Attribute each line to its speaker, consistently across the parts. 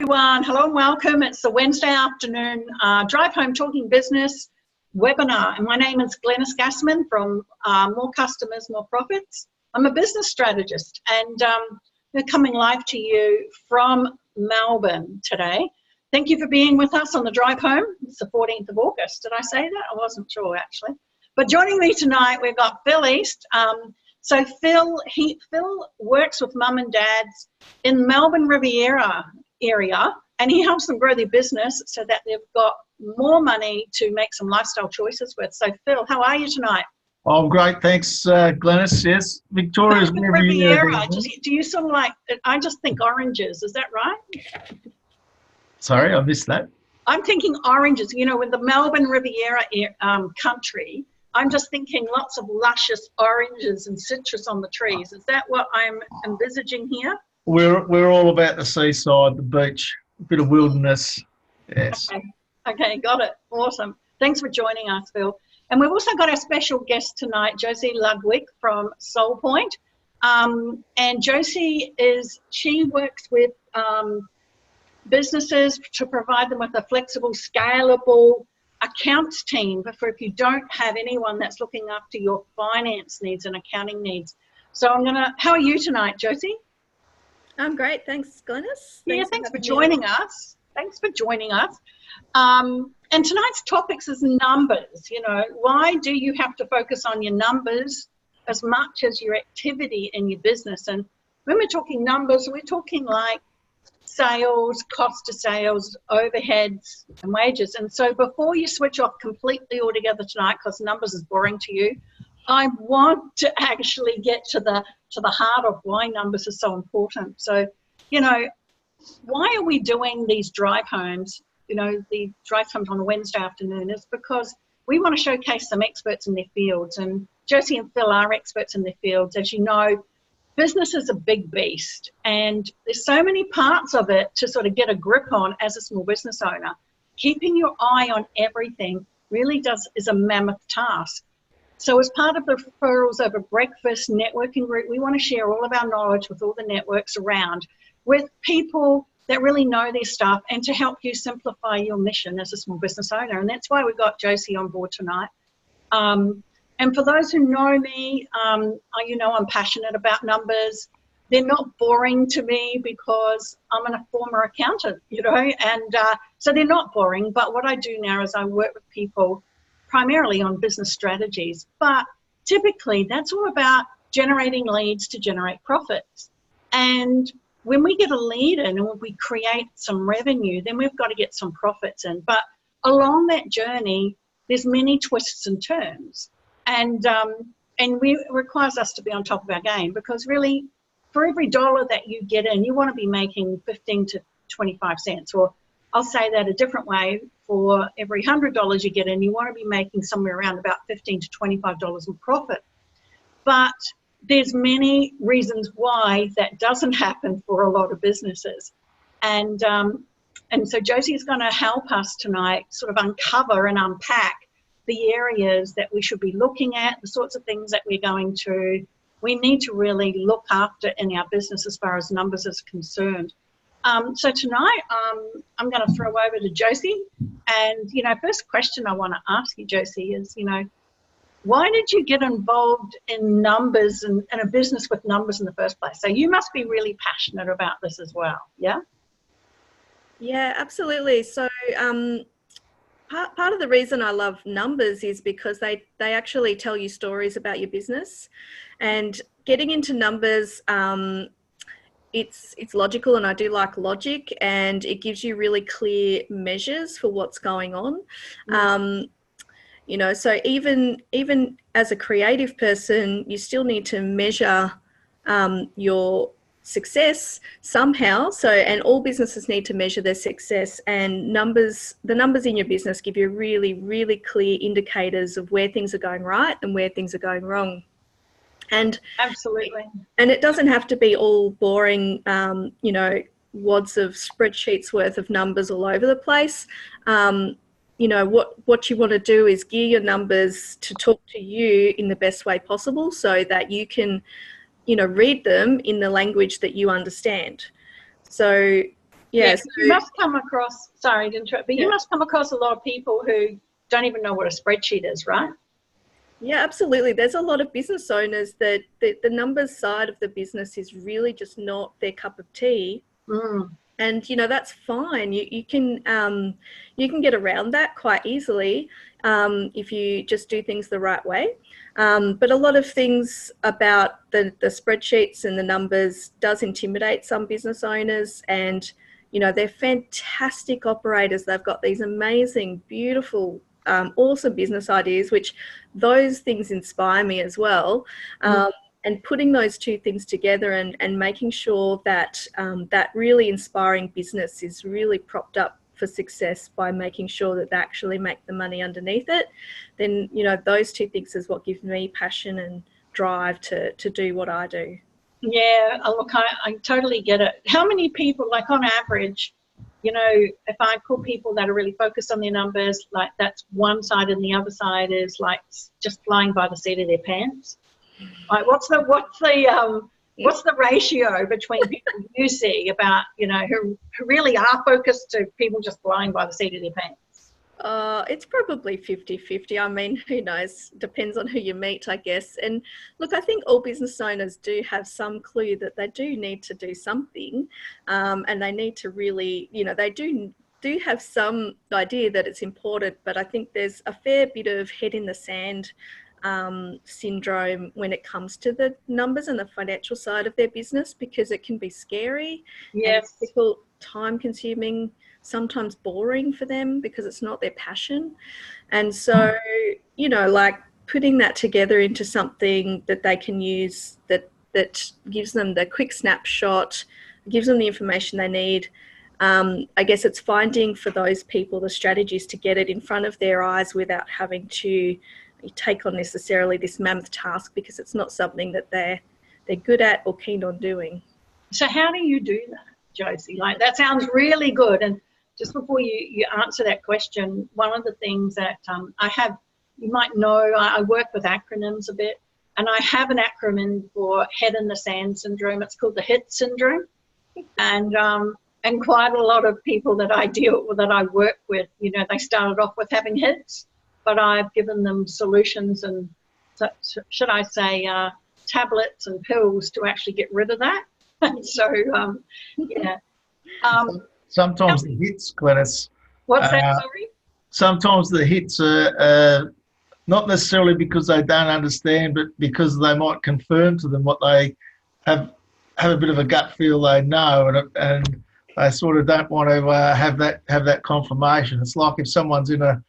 Speaker 1: Everyone, hello and welcome. It's the Wednesday afternoon Drive Home Talking Business webinar, and my name is Glenis Gassmann from More Customers, More Profits. I'm a business strategist, and we're coming live to you from Melbourne today. Thank you for being with us on the drive home. It's the 14th of August. Did I say that? I wasn't sure actually. But joining me tonight, we've got Phil East. So Phil works with mum and dads in Melbourne Riviera area, and he helps them grow their business so that they've got more money to make some lifestyle choices with. So Phil, how are you tonight?
Speaker 2: Oh, great. Thanks, Glenis. Yes, Victoria's
Speaker 1: Riviera. Do you sort of like, I just think oranges, is that right?
Speaker 2: Sorry, I missed that.
Speaker 1: I'm thinking oranges, you know, with the Melbourne Riviera country, I'm just thinking lots of luscious oranges and citrus on the trees. Is that what I'm envisaging here?
Speaker 2: We're all about the seaside, the beach, a bit of wilderness. Yes.
Speaker 1: Okay, got it. Awesome. Thanks for joining us, Phil. And we've also got our special guest tonight, Josie Ludwig from Solpoint. And Josie she works with businesses to provide them with a flexible, scalable accounts team for if you don't have anyone that's looking after your finance needs and accounting needs. So how are you tonight, Josie?
Speaker 3: I'm great. Thanks, Glenis.
Speaker 1: Thanks for joining us. Thanks for joining us. And tonight's topics is numbers. You know, why do you have to focus on your numbers as much as your activity in your business? And when we're talking numbers, we're talking like sales, cost of sales, overheads, and wages. And so before you switch off completely altogether tonight, because numbers is boring to you, I want to actually get to the heart of why numbers are so important. So, you know, why are we doing these drive homes? You know, the drive homes on a Wednesday afternoon is because we want to showcase some experts in their fields. And Josie and Phil are experts in their fields. As you know, business is a big beast, and there's so many parts of it to sort of get a grip on as a small business owner. Keeping your eye on everything really is a mammoth task. So as part of the Referrals Over Breakfast networking group, we want to share all of our knowledge with all the networks around with people that really know their stuff and to help you simplify your mission as a small business owner. And that's why we've got Josie on board tonight. And for those who know me, you know I'm passionate about numbers. They're not boring to me because I'm a former accountant, you know, and so they're not boring. But what I do now is I work with people primarily on business strategies, but typically that's all about generating leads to generate profits. And when we get a lead in and we create some revenue, then we've got to get some profits in. But along that journey, there's many twists and turns. And it requires us to be on top of our game, because really for every dollar that you get in, you want to be making 15 to 25 cents, or I'll say that a different way, for every $100 you get in, you want to be making somewhere around about $15 to $25 in profit. But there's many reasons why that doesn't happen for a lot of businesses. And so Josie is going to help us tonight sort of uncover and unpack the areas that we should be looking at, the sorts of things that we need to really look after in our business as far as numbers is concerned. So tonight, I'm going to throw over to Josie. And, you know, first question I want to ask you, Josie, is, you know, why did you get involved in numbers and a business with numbers in the first place? So you must be really passionate about this as well, yeah?
Speaker 3: Yeah, absolutely. So part of the reason I love numbers is because they actually tell you stories about your business. And getting into numbers, it's logical, and I do like logic, and it gives you really clear measures for what's going on. You know, so even as a creative person, you still need to measure your success somehow. So, and all businesses need to measure their success, and the numbers in your business give you really, really clear indicators of where things are going right and where things are going wrong. And
Speaker 1: absolutely. And
Speaker 3: it doesn't have to be all boring, you know, wads of spreadsheets worth of numbers all over the place. You know, what you want to do is gear your numbers to talk to you in the best way possible, so that you can, you know, read them in the language that you understand. So, Yeah,
Speaker 1: you must come across, sorry to interrupt, but you must come across a lot of people who don't even know what a spreadsheet is, right?
Speaker 3: yeah, absolutely. There's a lot of business owners that the numbers side of the business is really just not their cup of tea. And that's fine. You can get around that quite easily if you just do things the right way. But a lot of things about the spreadsheets and the numbers does intimidate some business owners, and they're fantastic operators. They've got these amazing, beautiful, awesome business ideas, which those things inspire me as well. And putting those two things together and making sure that that really inspiring business is really propped up for success by making sure that they actually make the money underneath it, then, those two things is what gives me passion and drive to do what I do.
Speaker 1: Yeah, look, I totally get it. How many people, like on average, if I call people that are really focused on their numbers, like that's one side and the other side is like just flying by the seat of their pants. Like what's the ratio between people you see about, who really are focused to people just flying by the seat of their pants?
Speaker 3: It's probably 50-50. I mean, who knows? Depends on who you meet, I guess. And look, I think all business owners do have some clue that they do need to do something, and they need to really, they do have some idea that it's important, but I think there's a fair bit of head in the sand syndrome when it comes to the numbers and the financial side of their business, because it can be scary,
Speaker 1: yes,
Speaker 3: and difficult, time consuming, sometimes boring for them because it's not their passion. And so, like putting that together into something that they can use that gives them the quick snapshot, gives them the information they need. I guess it's finding for those people the strategies to get it in front of their eyes without having to take on necessarily this mammoth task, because it's not something that they're good at or keen on doing.
Speaker 1: So how do you do that, Josie? Like that sounds really good. And just before you answer that question, one of the things that I have, you might know, I work with acronyms a bit, and I have an acronym for head in the sand syndrome. It's called the HIT syndrome. And quite a lot of people that I work with, they started off with having hits, but I've given them solutions and, should I say, tablets and pills to actually get rid of that. So, yeah.
Speaker 2: Sometimes the hits, Glenis.
Speaker 1: What's that, sorry?
Speaker 2: Sometimes the hits are not necessarily because they don't understand, but because they might confirm to them what they have a bit of a gut feel they know, and they sort of don't want to have that confirmation. It's like if someone's in a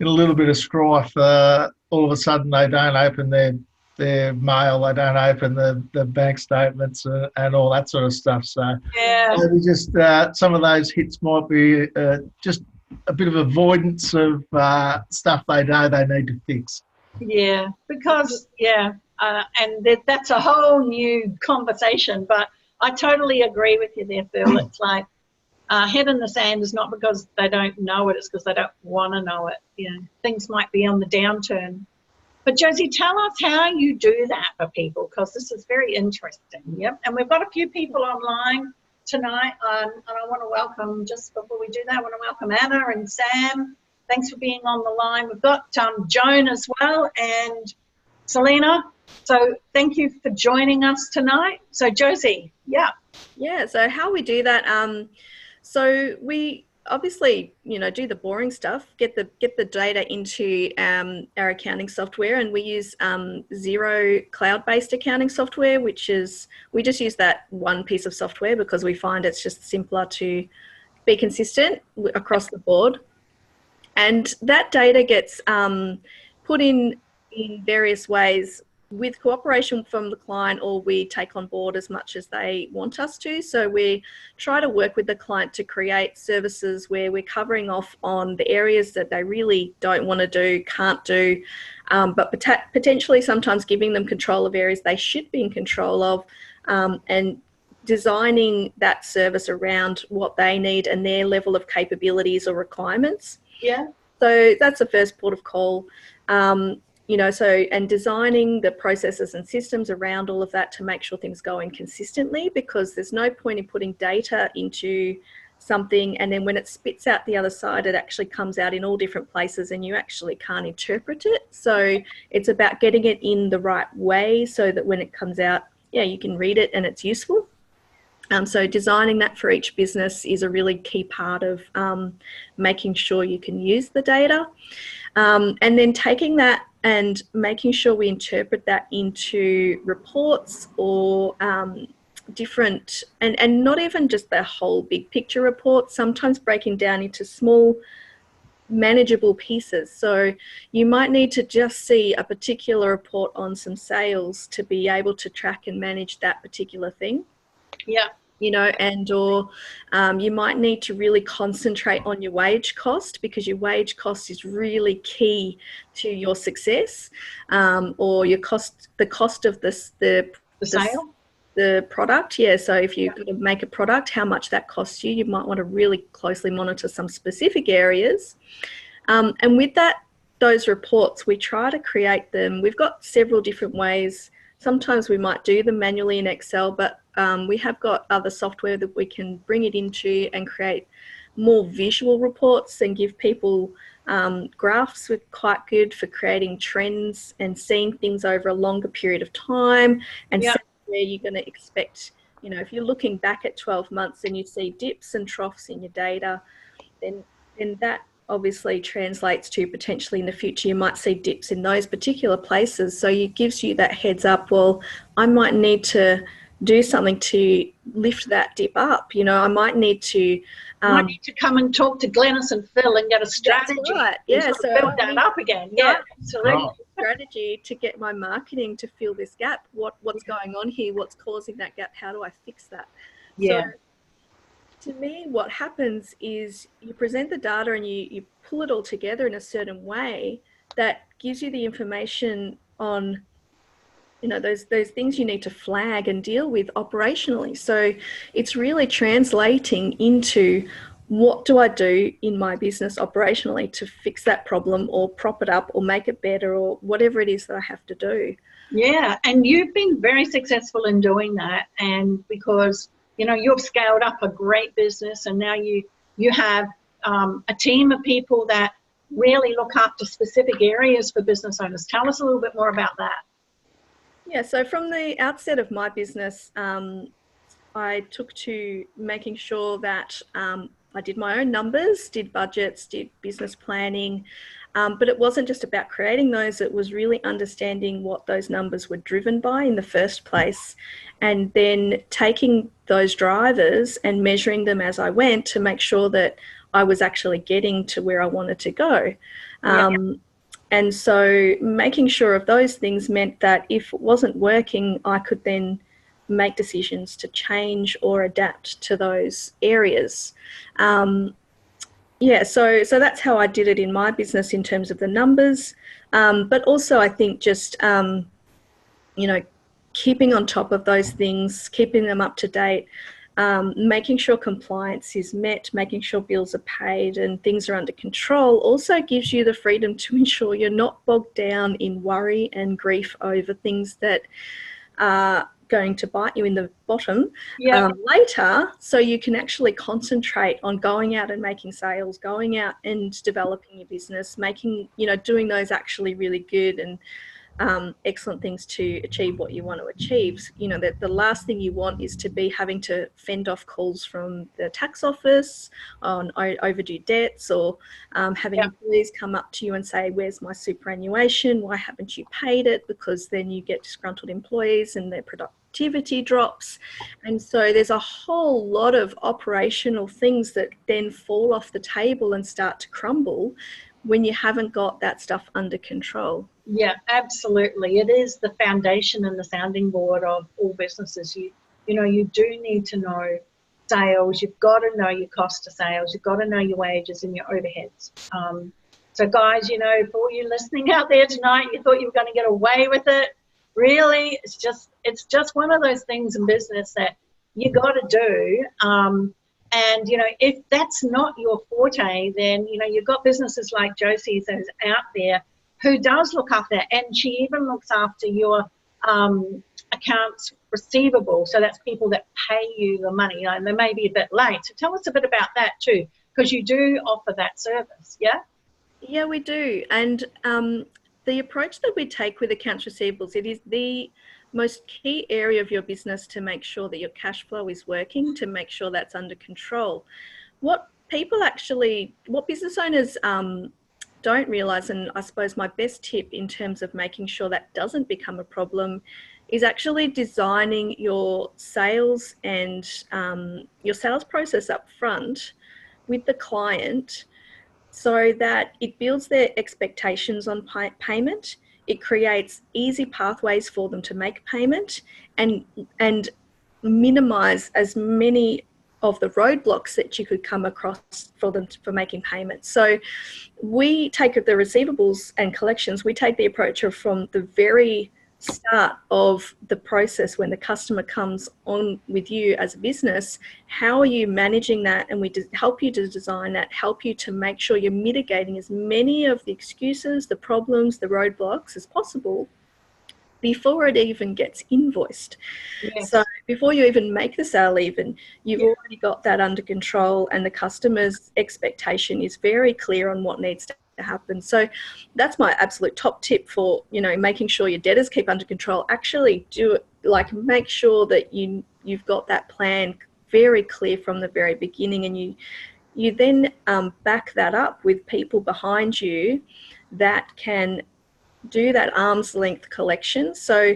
Speaker 2: little bit of strife, all of a sudden they don't open their mail, they don't open the bank statements and all that sort of stuff. So
Speaker 1: yeah,
Speaker 2: maybe just some of those hits might be just a bit of avoidance of stuff they know they need to fix.
Speaker 1: Yeah, because, and that's a whole new conversation, but I totally agree with you there, Phil. It's like head in the sand is not because they don't know it, it's because they don't want to know it. Things might be on the downturn. But Josie, tell us how you do that for people, because this is very interesting. Yep, and we've got a few people online tonight, and I want to welcome, just before we do that, I want to welcome Anna and Sam. Thanks for being on the line. We've got Joan as well and Selena. So thank you for joining us tonight. So Josie, yeah.
Speaker 3: Yeah, so how we do that, so we obviously, do the boring stuff, get the data into our accounting software, and we use Xero cloud-based accounting software, we just use that one piece of software because we find it's just simpler to be consistent across the board. And that data gets put in various ways with cooperation from the client, or we take on board as much as they want us to. So we try to work with the client to create services where we're covering off on the areas that they really don't want to do, can't do, but potentially sometimes giving them control of areas they should be in control of, and designing that service around what they need and their level of capabilities or requirements.
Speaker 1: Yeah.
Speaker 3: So that's the first port of call. And designing the processes and systems around all of that to make sure things go in consistently, because there's no point in putting data into something, and then when it spits out the other side, it actually comes out in all different places and you actually can't interpret it. So it's about getting it in the right way so that when it comes out, yeah, you can read it and it's useful. So designing that for each business is a really key part of making sure you can use the data. And then taking that and making sure we interpret that into reports or different, and not even just the whole big picture report, sometimes breaking down into small manageable pieces. So you might need to just see a particular report on some sales to be able to track and manage that particular thing.
Speaker 1: Yeah.
Speaker 3: You know, and or you might need to really concentrate on your wage cost, because your wage cost is really key to your success, or your cost, the cost of the
Speaker 1: sale,
Speaker 3: the product. Yeah, so if you're going to make a product, how much that costs you, you might want to really closely monitor some specific areas. And with that, those reports, we try to create them. We've got several different ways. Sometimes we might do them manually in Excel, but we have got other software that we can bring it into and create more visual reports and give people graphs, with quite good for creating trends and seeing things over a longer period of time, and where you're going to expect, you know, if you're looking back at 12 months and you see dips and troughs in your data, then that obviously translates to potentially in the future you might see dips in those particular places. So it gives you that heads up, well, I might need to do something to lift that dip up. You know, I might need to
Speaker 1: come and talk to Glenis and Phil and get a strategy.
Speaker 3: That's right. Yeah,
Speaker 1: so build that up again. Yeah, absolutely.
Speaker 3: Strategy to get my marketing to fill this gap. What's going on here? What's causing that gap? How do I fix that?
Speaker 1: Yeah.
Speaker 3: So to me, what happens is you present the data and you pull it all together in a certain way that gives you the information on, you know, those things you need to flag and deal with operationally. So it's really translating into, what do I do in my business operationally to fix that problem or prop it up or make it better or whatever it is that I have to do.
Speaker 1: Yeah, and you've been very successful in doing that, and because, you know, you've scaled up a great business, and now you have a team of people that really look after specific areas for business owners. Tell us a little bit more about that.
Speaker 3: Yeah, so from the outset of my business, I took to making sure that I did my own numbers, did budgets, did business planning, but it wasn't just about creating those, it was really understanding what those numbers were driven by in the first place, and then taking those drivers and measuring them as I went to make sure that I was actually getting to where I wanted to go. And so making sure of those things meant that if it wasn't working, I could then make decisions to change or adapt to those areas. So that's how I did it in my business in terms of the numbers. But also I think just, you know, keeping on top of those things, keeping them up to date, making sure compliance is met, making sure bills are paid and things are under control also gives you the freedom to ensure you're not bogged down in worry and grief over things that are going to bite you in the bottom later, so you can actually concentrate on going out and making sales, going out and developing your business, making, you know, doing those actually really good and excellent things to achieve what you want to achieve. You know, that the last thing you want is to be having to fend off calls from the tax office on overdue debts, or having employees come up to you and say, where's my superannuation? Why haven't you paid it? Because then you get disgruntled employees and their productivity drops. And so there's a whole lot of operational things that then fall off the table and start to crumble when you haven't got that stuff under control.
Speaker 1: Yeah, absolutely. It is the foundation and the sounding board of all businesses. You know, you do need to know sales. You've got to know your cost of sales. You've got to know your wages and your overheads. So guys, you know, for all you listening out there tonight, you thought you were going to get away with it. Really, it's just one of those things in business that you got to do. And, you know, if that's not your forte, then, you know, you've got businesses like Josie that's out there who does look after that, and she even looks after your accounts receivable. So that's people that pay you the money, and they may be a bit late. So tell us a bit about that too, because you do offer that service, yeah?
Speaker 3: Yeah, we do. And the approach that we take with accounts receivables, it is the most key area of your business to make sure that your cash flow is working, to make sure that's under control. What business owners don't realize, and I suppose my best tip in terms of making sure that doesn't become a problem, is actually designing your sales and your sales process up front with the client so that it builds their expectations on payment. It creates easy pathways for them to make payment and minimize as many of the roadblocks that you could come across for them for making payments. So we take the receivables and collections, we take the approach of from the very start of the process when the customer comes on with you as a business, how are you managing that? And we help you to design that, help you to make sure you're mitigating as many of the excuses, the problems, the roadblocks as possible before it even gets invoiced.
Speaker 1: Yes.
Speaker 3: So before you even make the sale you've already got that under control, and the customer's expectation is very clear on what needs to happen. So that's my absolute top tip for, making sure your debtors keep under control. Actually do it, make sure that you've got that plan very clear from the very beginning, and you then back that up with people behind you that can do that arm's length collection. So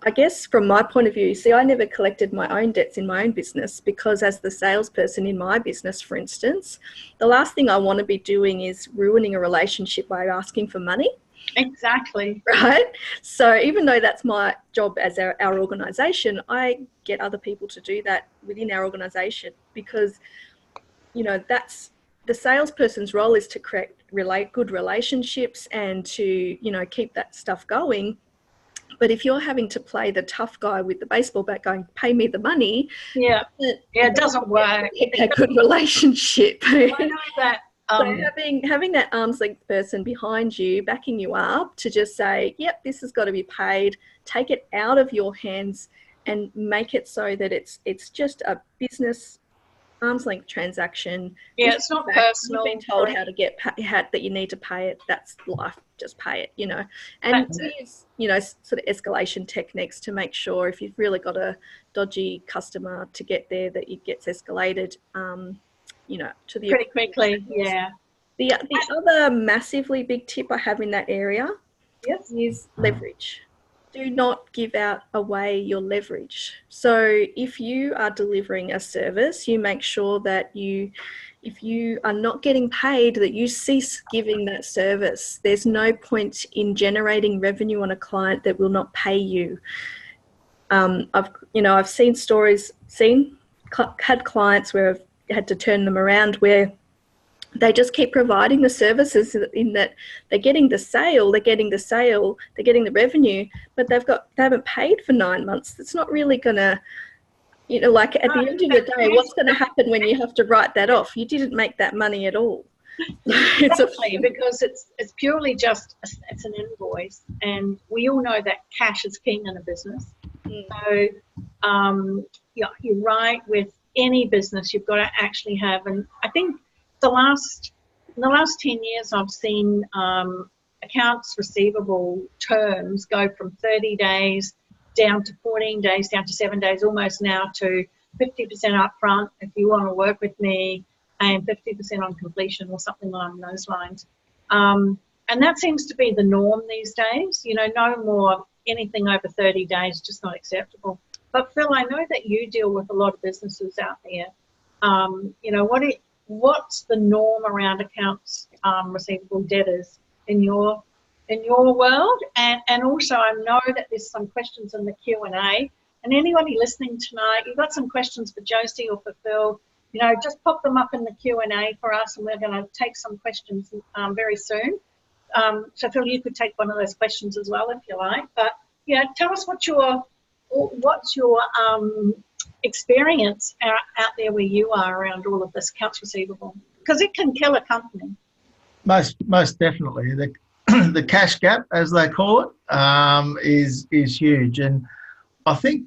Speaker 3: I guess from my point of view, I never collected my own debts in my own business, because as the salesperson in my business, for instance, the last thing I want to be doing is ruining a relationship by asking for money.
Speaker 1: Exactly.
Speaker 3: Right? So even though that's my job as our organisation, I get other people to do that within our organisation, because, that's the salesperson's role is to create good relationships and to, keep that stuff going. But if you're having to play the tough guy with the baseball bat going, pay me the money.
Speaker 1: It doesn't work.
Speaker 3: A good relationship.
Speaker 1: I know that.
Speaker 3: So having that arm's length person behind you, backing you up to just say, yep, this has got to be paid, take it out of your hands and make it so that it's just a business arm's length transaction.
Speaker 1: Yeah, it's not personal.
Speaker 3: You've been told how to get that you need to pay it. That's life. Just pay it, And use, sort of escalation techniques to make sure if you've really got a dodgy customer to get there, that it gets escalated, to the
Speaker 1: pretty quickly. Yeah.
Speaker 3: The other massively big tip I have in that area is leverage. Do not give away your leverage. So if you are delivering a service, you make sure that if you are not getting paid, that you cease giving that service. There's no point in generating revenue on a client that will not pay you. I've seen stories, had clients where I've had to turn them around where they just keep providing the services in that they're getting the sale, they're getting the revenue, but they haven't paid for 9 months. It's not really going to, at the end of the day, what's going to happen when you have to write that off? You didn't make that money at all.
Speaker 1: Exactly, because it's purely just, it's an invoice, and we all know that cash is king in a business. So, you're right, with any business, you've got to actually have, and I think in the last 10 years, I've seen accounts receivable terms go from 30 days down to 14 days, down to 7 days, almost now to 50% upfront if you want to work with me, and 50% on completion or something along those lines. And that seems to be the norm these days. No more anything over 30 days, just not acceptable. But Phil, I know that you deal with a lot of businesses out there. What's the norm around accounts receivable debtors in your world? And also, I know that there's some questions in the Q&A. And anybody listening tonight, you've got some questions for Josie or for Phil, just pop them up in the Q&A for us, and we're going to take some questions very soon. So Phil, you could take one of those questions as well if you like. But tell us what's your experience out there where you are around all of this accounts receivable, because it can kill a company.
Speaker 2: Most definitely. The cash gap, as they call it, is huge. And I think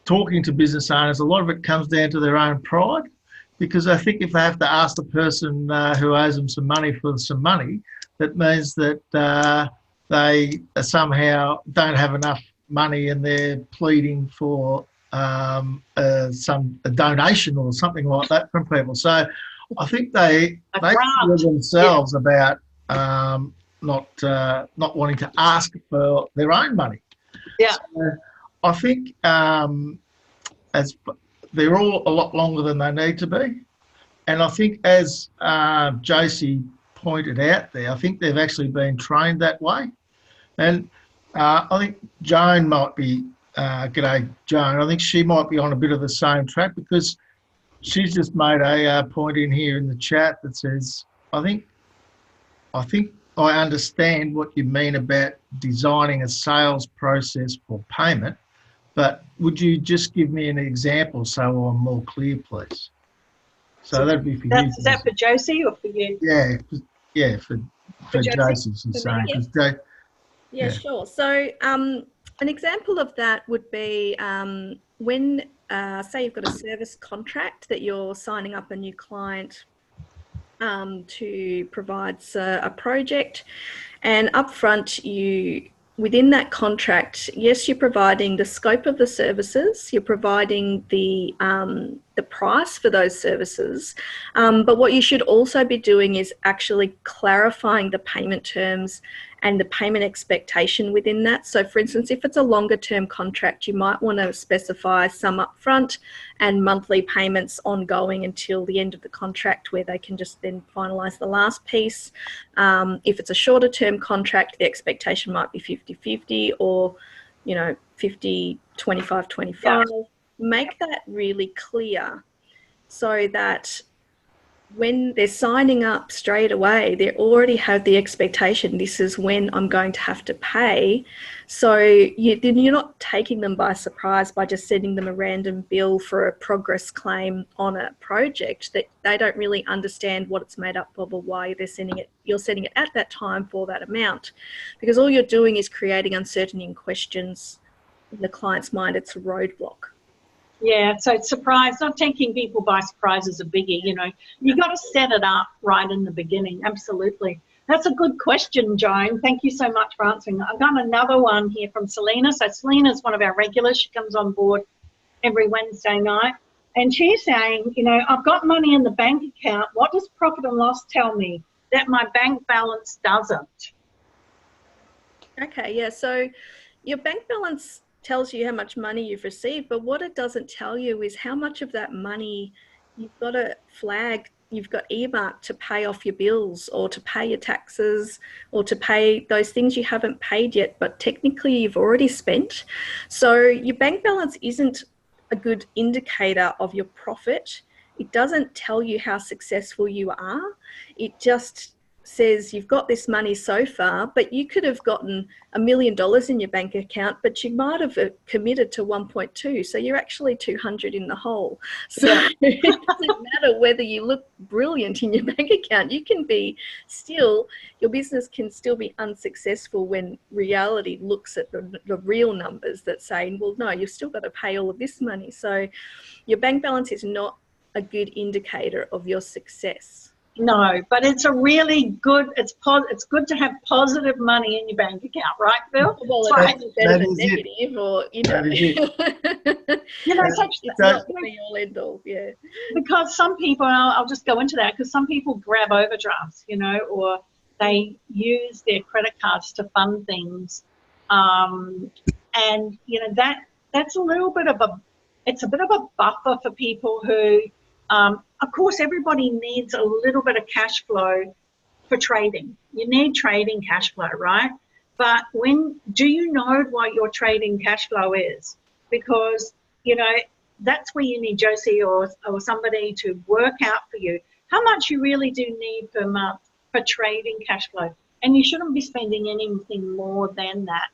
Speaker 2: talking to business owners, a lot of it comes down to their own pride, because I think if they have to ask the person who owes them some money for some money, that means that they somehow don't have enough money and they're pleading for a donation or something like that from people. So I think they feel themselves about not wanting to ask for their own money.
Speaker 1: Yeah.
Speaker 2: So I think as they're all a lot longer than they need to be, and I think as Josie pointed out there, I think they've actually been trained that way. And I think Joan might be, g'day Joan, I think she might be on a bit of the same track, because she's just made a point in here in the chat that says, I think I understand what you mean about designing a sales process for payment, but would you just give me an example so I'm more clear, please? So that'd be for you.
Speaker 1: Is that for Josie or for you?
Speaker 2: Yeah, for Josie, she's saying.
Speaker 3: Yeah, sure. So an example of that would be when, say you've got a service contract that you're signing up a new client to provide a project, and upfront within that contract, yes, you're providing the scope of the services, you're providing the price for those services, but what you should also be doing is actually clarifying the payment terms and the payment expectation within that. So for instance, if it's a longer term contract, you might want to specify some upfront and monthly payments ongoing until the end of the contract, where they can just then finalise the last piece. If it's a shorter term contract, the expectation might be 50-50 or, 50-25-25. Yeah. Make that really clear so that when they're signing up straight away, they already have the expectation, this is when I'm going to have to pay. So then you're not taking them by surprise by just sending them a random bill for a progress claim on a project that they don't really understand what it's made up of or why you're sending it at that time for that amount. Because all you're doing is creating uncertainty and questions in the client's mind. It's a roadblock.
Speaker 1: Yeah, so it's surprise, not taking people by surprise is a biggie, You got to set it up right in the beginning, absolutely. That's a good question, Joan. Thank you so much for answering that. I've got another one here from Selena. So Selena's one of our regulars. She comes on board every Wednesday night. And she's saying, I've got money in the bank account. What does profit and loss tell me that my bank balance doesn't?
Speaker 3: Okay, yeah, so your bank balance tells you how much money you've received, but what it doesn't tell you is how much of that money you've got a flag, you've got earmarked to pay off your bills or to pay your taxes or to pay those things you haven't paid yet, but technically you've already spent. So your bank balance isn't a good indicator of your profit. It doesn't tell you how successful you are. It just says you've got this money so far, but you could have gotten $1 million in your bank account, but you might have committed to 1.2, so you're actually 200 in the hole. So it doesn't matter whether you look brilliant in your bank account. You can be still, your business can still be unsuccessful when reality looks at the real numbers that say, well, no, you've still got to pay all of this money. So your bank balance is not a good indicator of your success.
Speaker 1: No, but it's a really good, it's good to have positive money in your bank account, right, Phil?
Speaker 3: Well, it's better than negative, or, it's not the be all end all, yeah.
Speaker 1: Because some people, and I'll just go into that, because some people grab overdrafts, or they use their credit cards to fund things. And, that's a little bit of it's a bit of a buffer for people who, of course, everybody needs a little bit of cash flow for trading. You need trading cash flow, right? But do you know what your trading cash flow is? Because, that's where you need Josie or somebody to work out for you how much you really do need per month for trading cash flow. And you shouldn't be spending anything more than that,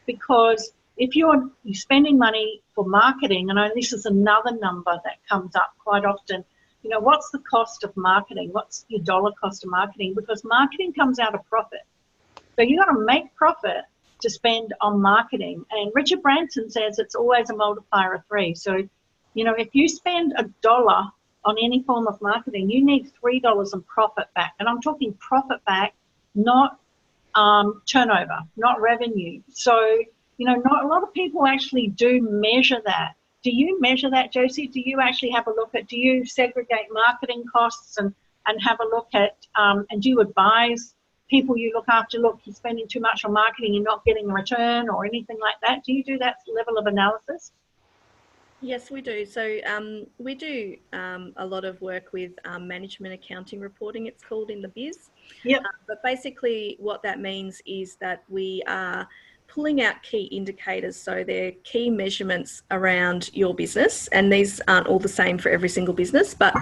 Speaker 1: because if you're spending money for marketing, and this is another number that comes up quite often, what's the cost of marketing? What's your dollar cost of marketing? Because marketing comes out of profit. So you got to make profit to spend on marketing. And Richard Branson says it's always a multiplier of 3. So, you know, if you spend $1 on any form of marketing, you need $3 in profit back. And I'm talking profit back, not turnover, not revenue. So, you know, not a lot of people actually do measure that. Do you measure that, Josie? Do you actually have a look at, do you segregate marketing costs and have a look at, and do you advise people you look after, look, you're spending too much on marketing, you're not getting a return or anything like that? Do you do that level of analysis?
Speaker 3: Yes, we do. So we do a lot of work with management accounting reporting, it's called in the biz.
Speaker 1: Yep.
Speaker 3: But basically what that means is that we are pulling out key indicators. So they're key measurements around your business, and these aren't all the same for every single business, but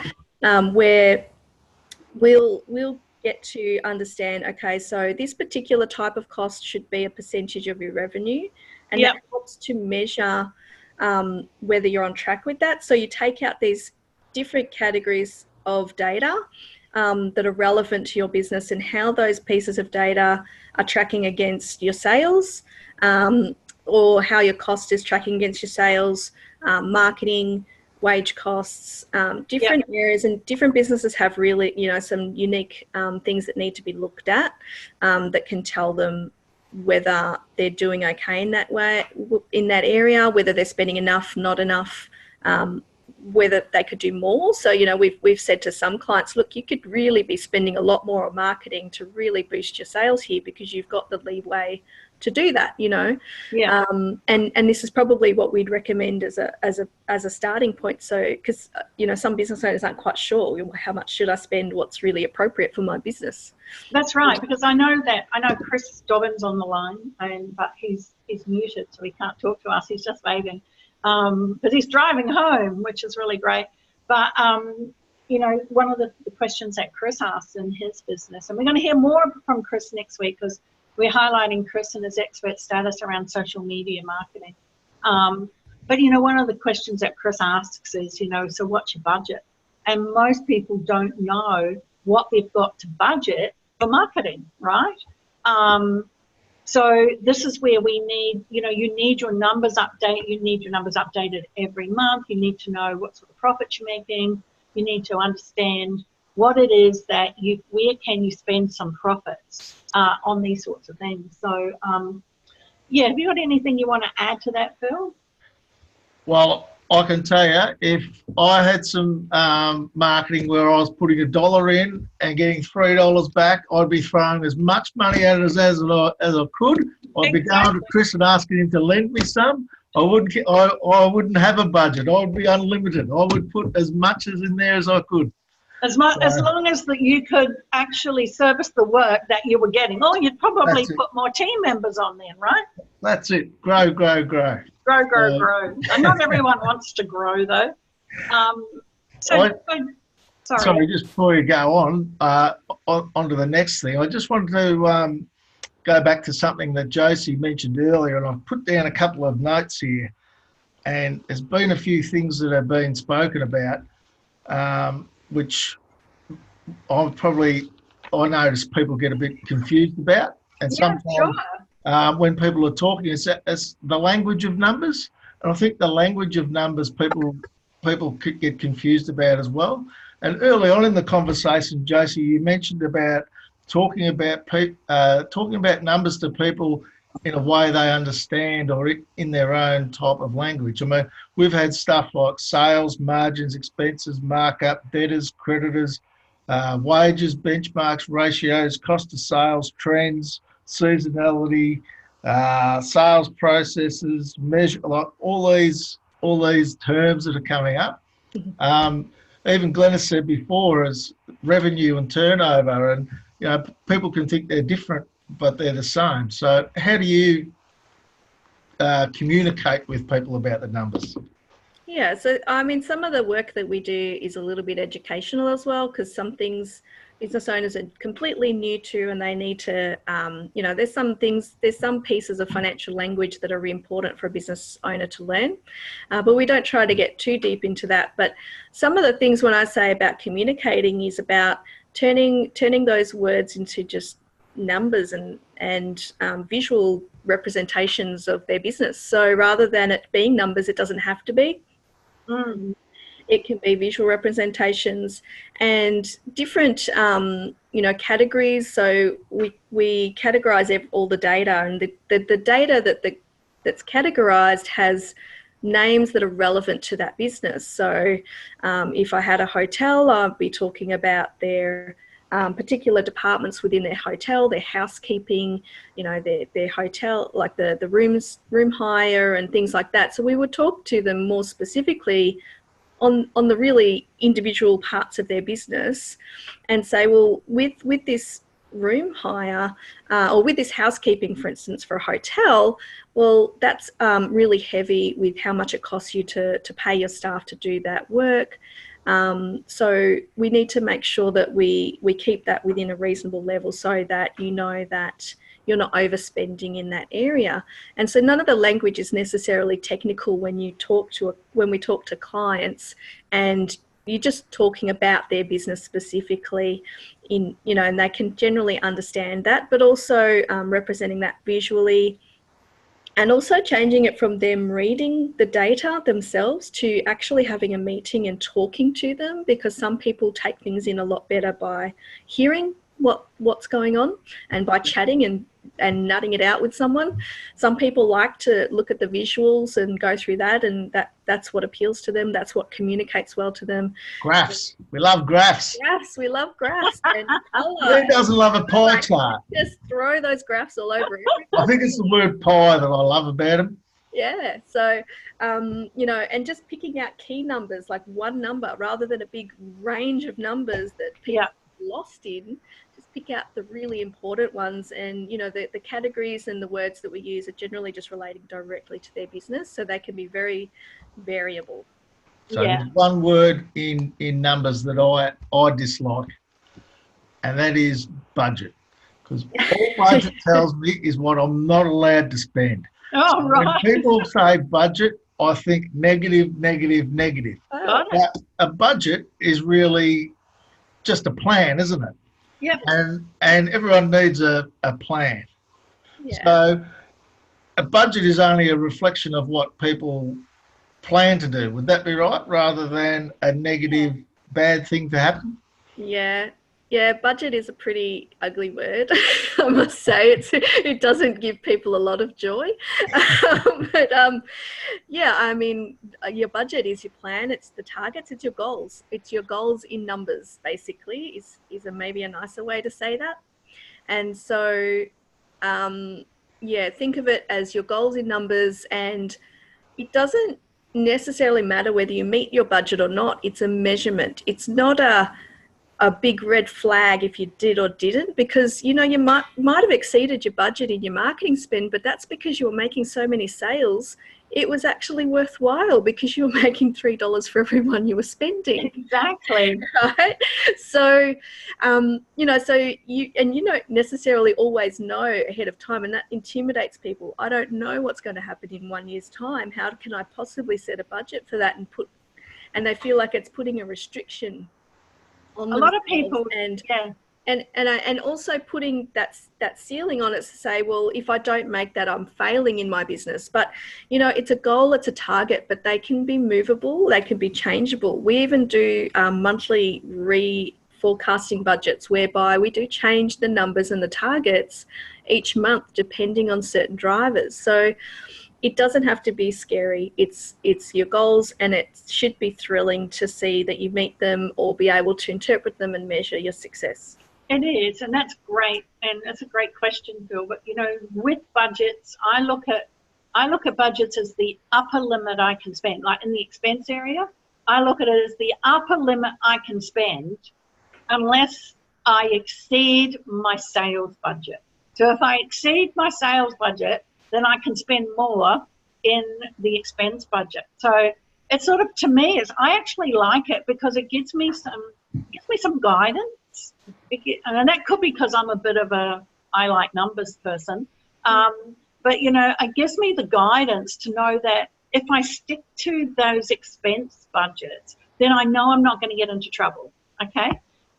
Speaker 3: where we'll get to understand, okay, so this particular type of cost should be a percentage of your revenue, and
Speaker 1: Yep.
Speaker 3: that helps to measure whether you're on track with that. So you take out these different categories of data that are relevant to your business and how those pieces of data are tracking against your sales, or how your cost is tracking against your sales, marketing, wage costs, different areas, and different businesses have really, you know, some unique things that need to be looked at that can tell them whether they're doing okay in that way, in that area, whether they're spending enough, not enough, whether they could do more. So, you know, we've said to some clients, look, you could really be spending a lot more on marketing to really boost your sales here, because you've got the leeway to do that, you know.
Speaker 1: Yeah.
Speaker 3: And this is probably what we'd recommend as a starting point. So, because you know, some business owners aren't quite sure, how much should I spend, what's really appropriate for my business.
Speaker 1: That's right, because I know Chris Dobbins on the line, but he's muted, so he can't talk to us. He's just waving, but he's driving home, which is really great. But you know, one of the questions that Chris asked in his business, and we're going to hear more from Chris next week, because we're highlighting Chris and his expert status around social media marketing. But, you know, one of the questions that Chris asks is, you know, so what's your budget? And most people don't know what they've got to budget for marketing, right? So this is where we need, you know, you need your numbers updated. You need your numbers updated every month. You need to know what sort of profits you're making. You need to understand what it is that where can you spend some profits on these sorts of things. So, yeah, have you got anything you want to add to that, Phil?
Speaker 2: Well, I can tell you, if I had some marketing where I was putting $1 in and getting $3 back, I'd be throwing as much money at it as I could. I'd be going to Chris and asking him to lend me some. I wouldn't have a budget. I would be unlimited. I would put as much as in there as I could. As
Speaker 1: long as that you could actually service the work that you were getting. Oh, you'd probably put more team members on then, right?
Speaker 2: That's it. Grow.
Speaker 1: Grow. And not everyone wants to grow, though. Sorry,
Speaker 2: just before you go on to the next thing, I just wanted to go back to something that Josie mentioned earlier, and I've put down a couple of notes here. And there's been a few things that have been spoken about, which I notice people get a bit confused about. And sometimes when people are talking, it's the language of numbers. And I think the language of numbers people could get confused about as well. And early on in the conversation, Josie, you mentioned about talking about numbers to people in a way they understand or in their own type of language. I mean, we've had stuff like sales, margins, expenses, markup, debtors, creditors, wages, benchmarks, ratios, cost of sales, trends, seasonality, sales processes, measure, like all these terms that are coming up. Even Glenis said before, as revenue and turnover, and you know, people can think they're different, but they're the same. So how do you communicate with people about the numbers?
Speaker 3: Yeah, so I mean, some of the work that we do is a little bit educational as well, because some things business owners are completely new to, and they need to, you know, there's some pieces of financial language that are really important for a business owner to learn, but we don't try to get too deep into that. But some of the things when I say about communicating is about turning those words into just numbers and visual representations of their business. So rather than it being numbers, it doesn't have to be. It can be visual representations and different, categories. So we categorize all the data, and the data that's categorized has names that are relevant to that business. So if I had a hotel, I'd be talking about their particular departments within their hotel, their housekeeping, their hotel, like the room hire and things like that. So we would talk to them more specifically on the really individual parts of their business and say, well, with this room hire or with this housekeeping, for instance, for a hotel, well, that's really heavy with how much it costs you to pay your staff to do that work. So we need to make sure that we keep that within a reasonable level so that you know that you're not overspending in that area. And so none of the language is necessarily technical when we talk to clients, and you're just talking about their business specifically and they can generally understand that, but also representing that visually. And also changing it from them reading the data themselves to actually having a meeting and talking to them, because some people take things in a lot better by hearing what's going on and by chatting and nutting it out with someone. Some people like to look at the visuals and go through that, and that's what appeals to them. That's what communicates well to them.
Speaker 2: Graphs. We love graphs.
Speaker 3: Graphs. We love graphs. And
Speaker 2: Who doesn't love a pie chart?
Speaker 3: Just throw those graphs all over everything.
Speaker 2: I think it's the word pie that I love about them.
Speaker 3: Yeah. So, and just picking out key numbers, like one number rather than a big range of numbers that people are lost in. Just pick out the really important ones, and the categories and the words that we use are generally just relating directly to their business, so they can be very variable.
Speaker 2: So there's one word in numbers that I dislike, and that is budget, because all budget tells me is what I'm not allowed to spend.
Speaker 1: Oh, right.
Speaker 2: When people say budget, I think negative, negative, negative.
Speaker 1: Oh.
Speaker 2: Now, a budget is really just a plan, isn't it?
Speaker 1: Yep.
Speaker 2: And everyone needs a plan.
Speaker 3: Yeah.
Speaker 2: So a budget is only a reflection of what people plan to do. Would that be right? Rather than a negative, bad thing to happen?
Speaker 3: Yeah. Yeah, budget is a pretty ugly word, I must say. It doesn't give people a lot of joy. Your budget is your plan, it's the targets, it's your goals. It's your goals in numbers, basically, is maybe a nicer way to say that. And so, think of it as your goals in numbers, and it doesn't necessarily matter whether you meet your budget or not. It's a measurement. It's not a big red flag if you did or didn't, because you might have exceeded your budget in your marketing spend, but that's because you were making so many sales. It was actually worthwhile because you were making $3 for every one you were spending.
Speaker 1: Exactly.
Speaker 3: Right. So, so you don't necessarily always know ahead of time, and that intimidates people. I don't know what's going to happen in 1 year's time. How can I possibly set a budget for that and they feel like it's putting a restriction on
Speaker 1: a lot of people,
Speaker 3: and also putting that ceiling on it to say, well, if I don't make that, I'm failing in my business. But it's a goal, it's a target, but they can be movable, they can be changeable. We even do monthly reforecasting budgets, whereby we do change the numbers and the targets each month depending on certain drivers. So it doesn't have to be scary. It's your goals, and it should be thrilling to see that you meet them or be able to interpret them and measure your success.
Speaker 1: It is, and that's great, and that's a great question, Phil. But with budgets, I look at budgets as the upper limit I can spend. Like in the expense area, I look at it as the upper limit I can spend, unless I exceed my sales budget. So if I exceed my sales budget, then I can spend more in the expense budget. So it's sort of, to me, I actually like it because it gives me some guidance. And that could be because I'm a bit of I like numbers person. But it gives me the guidance to know that if I stick to those expense budgets, then I know I'm not going to get into trouble. Okay.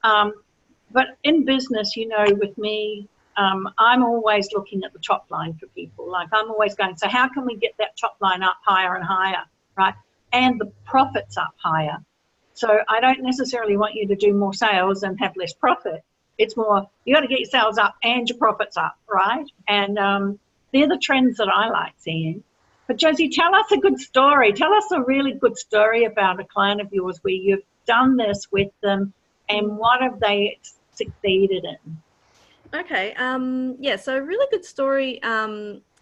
Speaker 1: But in business, with me, I'm always looking at the top line for people. Like I'm always going, so how can we get that top line up higher and higher, right? And the profits up higher. So I don't necessarily want you to do more sales and have less profit. It's more, you got to get your sales up and your profits up, right? And they're the trends that I like seeing. But Josie, tell us a good story. Tell us a really good story about a client of yours where you've done this with them and what have they succeeded in?
Speaker 3: Okay, yeah, so a really good story,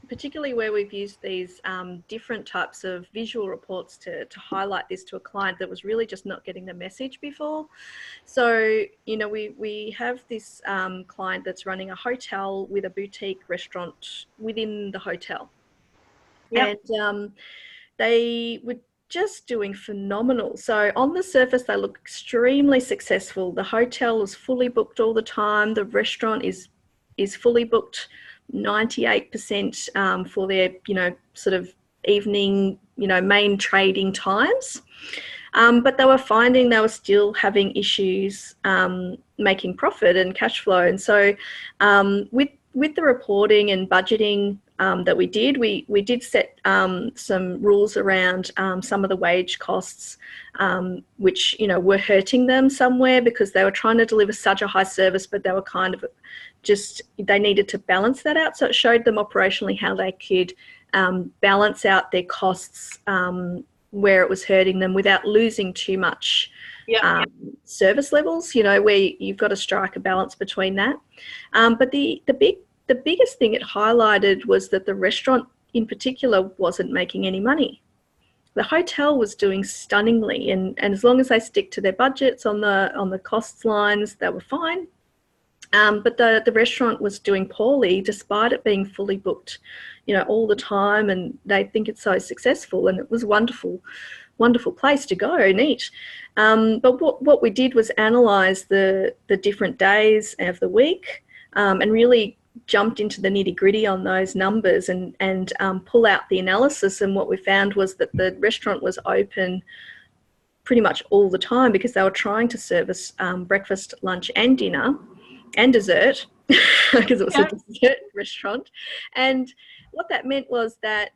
Speaker 3: particularly where we've used these different types of visual reports to highlight this to a client that was really just not getting the message before. So, you know, we have this client that's running a hotel with a boutique restaurant within the hotel. Yep. And they were just doing phenomenal. So on the surface, they look extremely successful. The hotel is fully booked all the time. The restaurant is fully booked 98% for their, you know, sort of evening, you know, main trading times. But they were finding they were still having issues making profit and cash flow. And so with the reporting and budgeting that we did set some rules around some of the wage costs, which, you know, were hurting them somewhere because they were trying to deliver such a high service, but they were kind of just, they needed to balance that out. So it showed them operationally how they could balance out their costs where it was hurting them without losing too much service levels, you know, where you've got to strike a balance between that. But the biggest thing it highlighted was that the restaurant in particular wasn't making any money. The hotel was doing stunningly, and as long as they stick to their budgets on the costs lines, they were fine. But the restaurant was doing poorly despite it being fully booked, you know, all the time, and they think it's so successful, and it was a wonderful place to go, neat. But what we did was analyse the different days of the week and really jumped into the nitty-gritty on those numbers and pull out the analysis. And what we found was that the restaurant was open pretty much all the time because they were trying to service breakfast, lunch and dinner and dessert because it was a dessert restaurant. And what that meant was that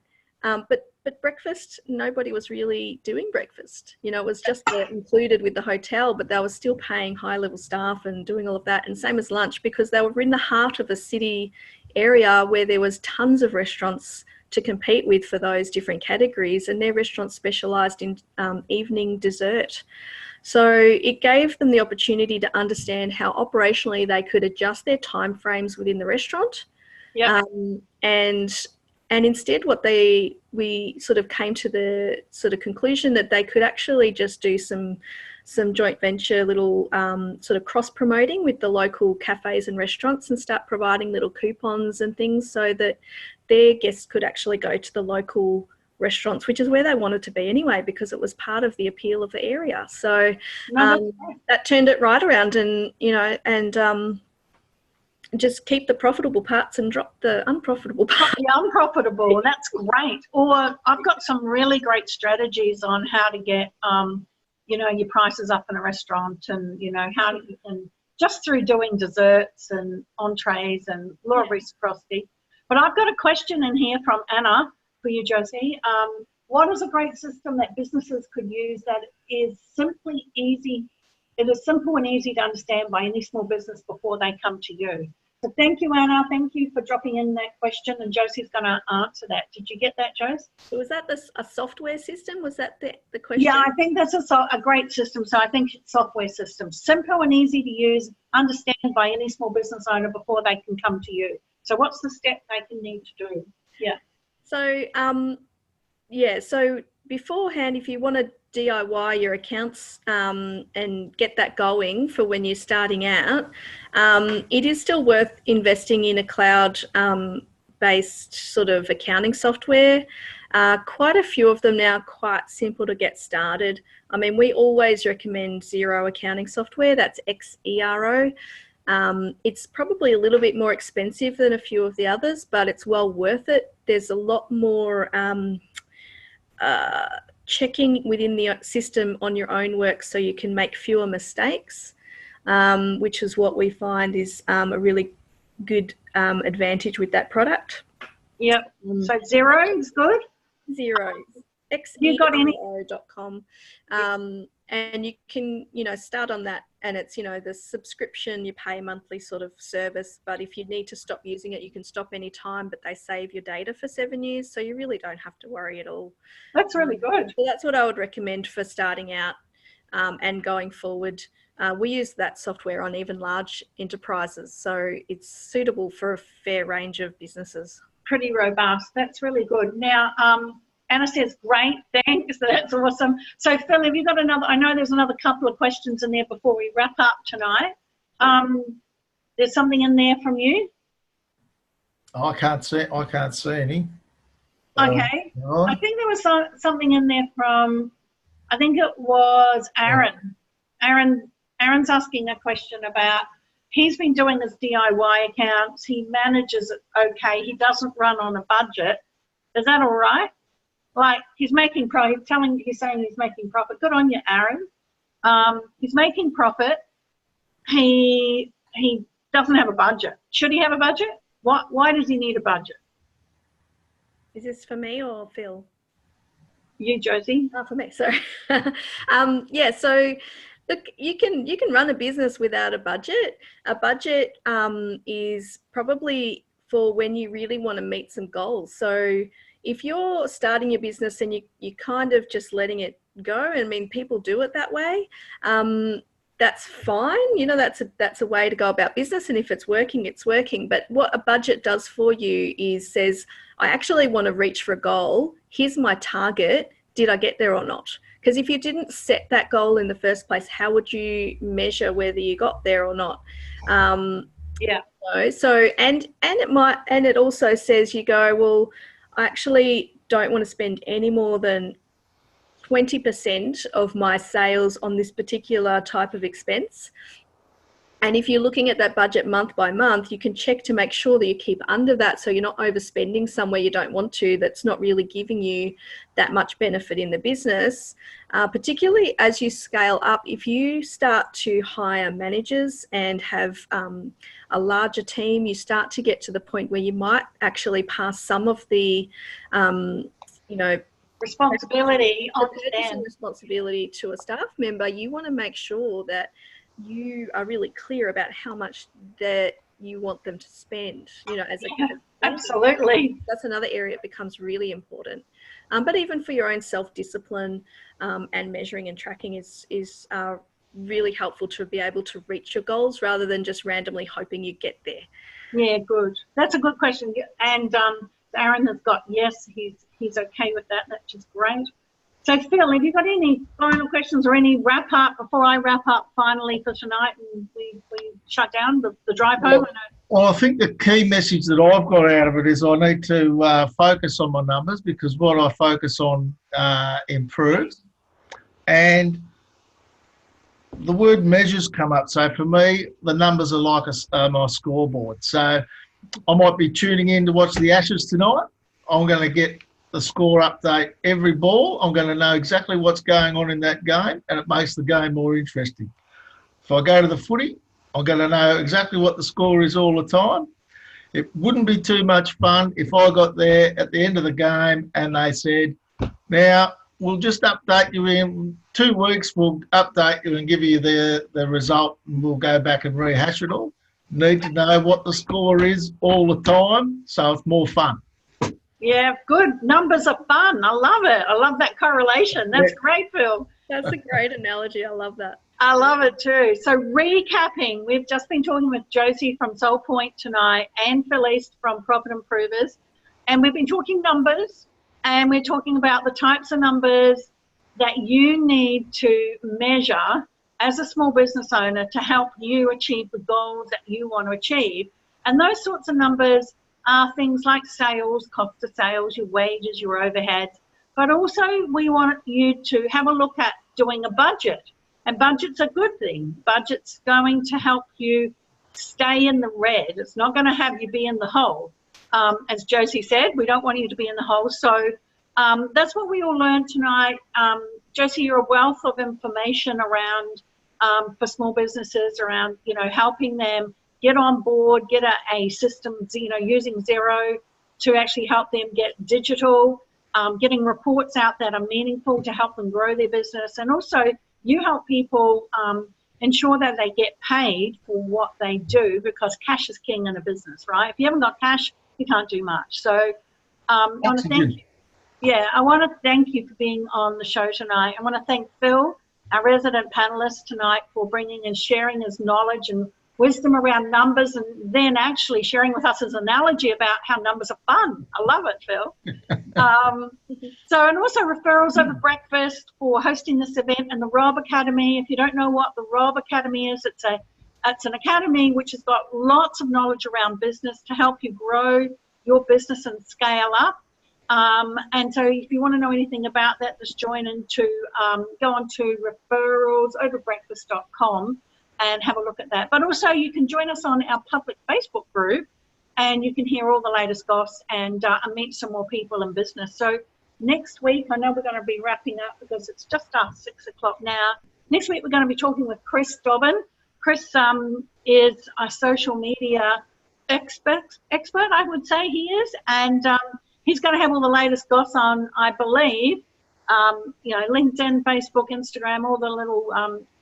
Speaker 3: but breakfast, nobody was really doing breakfast. You know, it was just included with the hotel, but they were still paying high-level staff and doing all of that. And same as lunch, because they were in the heart of a city area where there was tons of restaurants to compete with for those different categories, and their restaurants specialised in evening dessert. So it gave them the opportunity to understand how operationally they could adjust their timeframes within the restaurant. And instead we sort of came to the sort of conclusion that they could actually just do some joint venture little sort of cross promoting with the local cafes and restaurants and start providing little coupons and things so that their guests could actually go to the local restaurants, which is where they wanted to be anyway, because it was part of the appeal of the area. So that turned it right around, and, you know, and just keep the profitable parts and drop the unprofitable parts.
Speaker 1: The unprofitable, that's great. Or I've got some really great strategies on how to get, you know, your prices up in a restaurant, and, you know, how you can, just through doing desserts and entrees and law of reciprocity. But I've got a question in here from Anna for you, Josie. What is a great system that businesses could use that is simply easy? It is simple and easy to understand by any small business before they come to you. So thank you, Anna. Thank you for dropping in that question, and Josie's going to answer that. Did you get that, Josie?
Speaker 3: So was that a software system? Was that the question?
Speaker 1: Yeah, I think that's a great system. So I think it's software system. Simple and easy to use, understand by any small business owner before they can come to you. So what's the step they can need to do? Yeah.
Speaker 3: So, so beforehand, if you want to DIY your accounts and get that going for when you're starting out, it is still worth investing in a cloud-based sort of accounting software. Quite a few of them now are quite simple to get started. I mean, we always recommend Xero accounting software. That's Xero. It's probably a little bit more expensive than a few of the others, but it's well worth it. There's a lot more checking within the system on your own work so you can make fewer mistakes, which is what we find is a really good advantage with that product.
Speaker 1: Yep. So Xero is good.
Speaker 3: Xero,
Speaker 1: You got any?
Speaker 3: xero.com. And you can, start on that, and it's, the subscription, you pay monthly sort of service, but if you need to stop using it, you can stop any time, but they save your data for 7 years, so you really don't have to worry at all.
Speaker 1: That's really good.
Speaker 3: So that's what I would recommend for starting out and going forward. We use that software on even large enterprises, so it's suitable for a fair range of businesses.
Speaker 1: Pretty robust. That's really good. Now, Anna says, great, thanks. That's awesome. So, Phil, have you got another? I know there's another couple of questions in there before we wrap up tonight. There's something in there from you?
Speaker 2: I can't see any.
Speaker 1: Okay. I think there was something in there from, I think it was Aaron. Aaron's asking a question about, he's been doing his DIY accounts. He manages it okay. He doesn't run on a budget. Is that all right? Like, he's making profit. He's saying he's making profit. Good on you, Aaron. He's making profit. He doesn't have a budget. Should he have a budget? Why does he need a budget?
Speaker 3: Is this for me or Phil?
Speaker 1: You, Josie.
Speaker 3: Oh, for me, sorry. Yeah, so look, you can run a business without a budget. A budget is probably for when you really want to meet some goals. So if you're starting your business and you kind of just letting it go, I mean, people do it that way, that's fine. That's a way to go about business, and if it's working, it's working. But what a budget does for you is says, I actually want to reach for a goal. Here's my target. Did I get there or not? Because if you didn't set that goal in the first place, how would you measure whether you got there or not?
Speaker 1: Yeah.
Speaker 3: So and it also says, you go, well, I actually don't want to spend any more than 20% of my sales on this particular type of expense. And if you're looking at that budget month by month, you can check to make sure that you keep under that, so you're not overspending somewhere you don't want to, that's not really giving you that much benefit in the business. Particularly as you scale up, if you start to hire managers and have a larger team, you start to get to the point where you might actually pass some of the,
Speaker 1: responsibility
Speaker 3: to a staff member. You want to make sure that you are really clear about how much that you want them to spend,
Speaker 1: absolutely.
Speaker 3: That's another area it becomes really important. But even for your own self-discipline and measuring and tracking is really helpful to be able to reach your goals rather than just randomly hoping you get there.
Speaker 1: Yeah, good. That's a good question. And Aaron has got, yes, he's okay with that. That's just great. So, Phil, have you got any final questions or any wrap up before I wrap up finally for tonight and we shut down the drive home?
Speaker 2: Well, I think the key message that I've got out of it is I need to focus on my numbers, because what I focus on improves. And the word measures come up. So for me, the numbers are like my scoreboard. So I might be tuning in to watch the Ashes tonight. I'm going to get the score update every ball. I'm going to know exactly what's going on in that game, and it makes the game more interesting. If I go to the footy, I'm going to know exactly what the score is all the time. It wouldn't be too much fun if I got there at the end of the game and they said, now, we'll just update you in 2 weeks. We'll update you and give you the result, and we'll go back and rehash it all. Need to know what the score is all the time, so it's more fun.
Speaker 1: Yeah, good. Numbers are fun. I love it. I love that correlation. That's great, Phil.
Speaker 3: That's a great analogy. I love that.
Speaker 1: I love it too. So recapping, we've just been talking with Josie from Solpoint tonight and Phil East from Profit Improvers, and we've been talking numbers, and we're talking about the types of numbers that you need to measure as a small business owner to help you achieve the goals that you want to achieve. And those sorts of numbers are things like sales, cost of sales, your wages, your overheads. But also we want you to have a look at doing a budget. And budget's a good thing. Budget's going to help you stay in the red. It's not going to have you be in the hole. As Josie said, we don't want you to be in the hole. So that's what we all learned tonight. Josie, you're a wealth of information around for small businesses, around, helping them get on board, get a system, you know, using Xero to actually help them get digital, getting reports out that are meaningful to help them grow their business. And also you help people ensure that they get paid for what they do, because cash is king in a business, right? If you haven't got cash, you can't do much. So I want to thank you. Yeah, I want to thank you for being on the show tonight. I want to thank Phil, our resident panelist tonight, for bringing and sharing his knowledge and wisdom around numbers, and then actually sharing with us his analogy about how numbers are fun. I love it, Phil. And also referrals over breakfast for hosting this event, and the RoB Academy. If you don't know what the RoB Academy is, it's an academy which has got lots of knowledge around business to help you grow your business and scale up. And so if you want to know anything about that, just go on to referralsoverbreakfast.com and have a look at that. But also you can join us on our public Facebook group, and you can hear all the latest goss and meet some more people in business. So next week, I know we're going to be wrapping up because it's just after 6 o'clock now. Next week, we're going to be talking with Chris Dobbin. Chris is a social media expert, I would say he is. And he's going to have all the latest goss on, I believe, you know, LinkedIn, Facebook, Instagram, all the little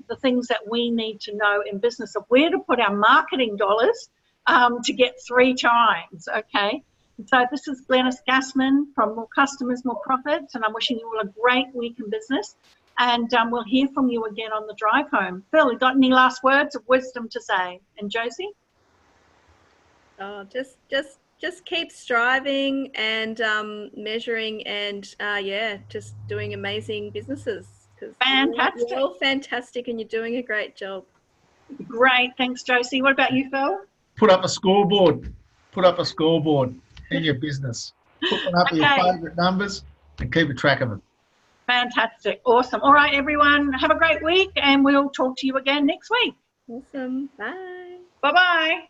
Speaker 1: the things that we need to know in business of where to put our marketing dollars to get 3 times, okay? So this is Glenis Gassmann from More Customers, More Profits, and I'm wishing you all a great week in business, and we'll hear from you again on the drive home. Phil, you got any last words of wisdom to say? And Josie?
Speaker 3: Oh, just keep striving and measuring and just doing amazing businesses.
Speaker 1: Fantastic.
Speaker 3: You're all fantastic and you're doing a great job.
Speaker 1: Great, thanks Josie. What about you, Phil?
Speaker 2: Put up a scoreboard. Put up a scoreboard in your business. Put one up with your favourite numbers and keep a track of them.
Speaker 1: Fantastic. Awesome. All right, everyone. Have a great week, and we'll talk to you again next week.
Speaker 3: Awesome. Bye.
Speaker 1: Bye-bye.